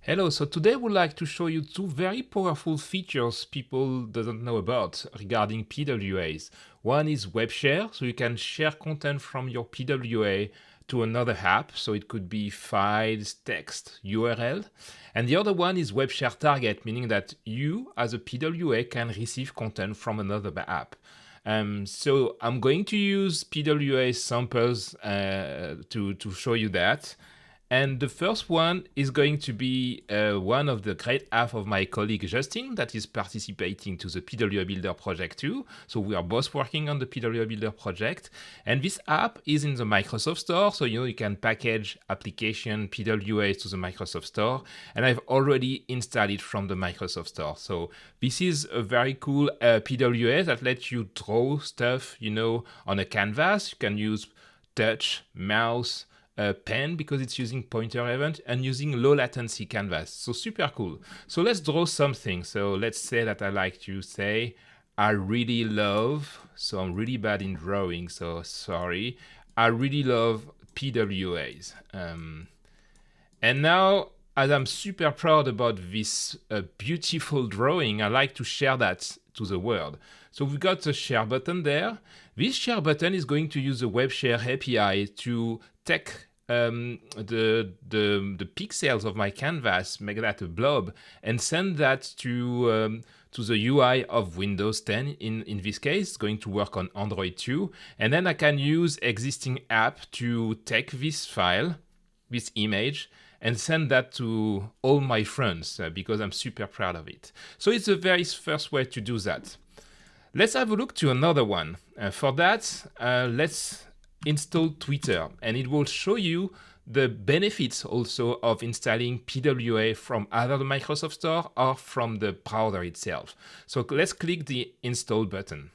Hello, so today I would like to show you two very powerful features people doesn't know about regarding PWAs. One is web share, so you can share content from your PWA to another app, so it could be files, text, URL. And the other one is web share target, meaning that you as a PWA can receive content from another app. So I'm going to use PWA samples to show you that. And the first one is going to be one of the great app of my colleague Justin that is participating to the PWA Builder project too. So we are both working on the PWA Builder project. And this app is in the Microsoft Store. So you can package application PWAs to the Microsoft Store. And I've already installed it from the Microsoft Store. So this is a very cool PWA that lets you draw stuff, on a canvas. You can use touch, mouse, pen because it's using pointer event and using low latency canvas. So super cool. So let's draw something. So let's say that I like to say, I really love, so I'm really bad in drawing, so sorry. I really love PWAs. And now, as I'm super proud about this beautiful drawing, I like to share that to the world. So we've got the share button there. This share button is going to use the web share API to take the pixels of my canvas, make that a blob, and send that to the UI of Windows 10. In this case, it's going to work on Android too. And then I can use existing app to take this file, this image, and send that to all my friends because I'm super proud of it. So it's the very first way to do that. Let's have a look to another one. For that, let's install Twitter, and it will show you the benefits also of installing PWA from either the Microsoft Store or from the browser itself. So let's click the install button.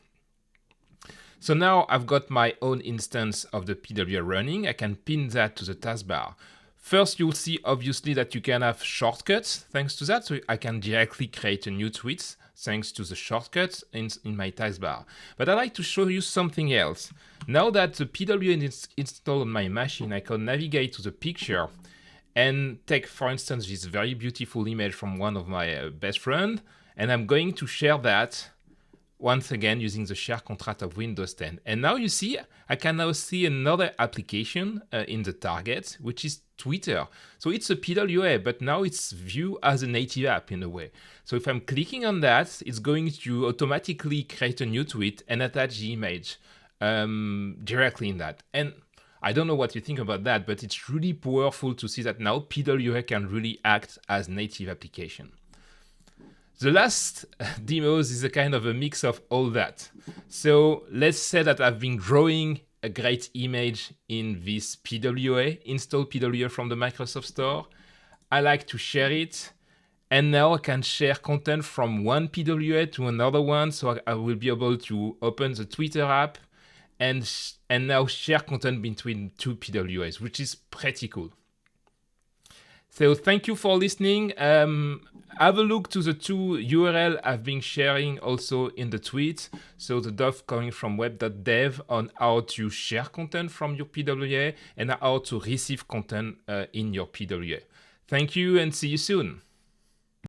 So now I've got my own instance of the PWA running. I can pin that to the taskbar. First, you'll see obviously that you can have shortcuts thanks to that. So I can directly create a new tweet thanks to the shortcuts in my taskbar. But I'd like to show you something else. Now that the PWA is installed on my machine, I can navigate to the picture and take, for instance, this very beautiful image from one of my best friends, and I'm going to share that once again using the share contract of Windows 10. And now you see, I can now see another application in the target, which is Twitter. So it's a PWA, but now it's viewed as a native app in a way. So if I'm clicking on that, it's going to automatically create a new tweet and attach the image directly in that. And I don't know what you think about that, but it's really powerful to see that now PWA can really act as native application. The last demos is a kind of a mix of all that. So let's say that I've been drawing a great image in this PWA, install PWA from the Microsoft Store. I like to share it. And now I can share content from one PWA to another one. So I will be able to open the Twitter app and now share content between two PWAs, which is pretty cool. So thank you for listening. Have a look to the two URL I've been sharing also in the tweet. So the stuff coming from web.dev on how to share content from your PWA and how to receive content in your PWA. Thank you and see you soon.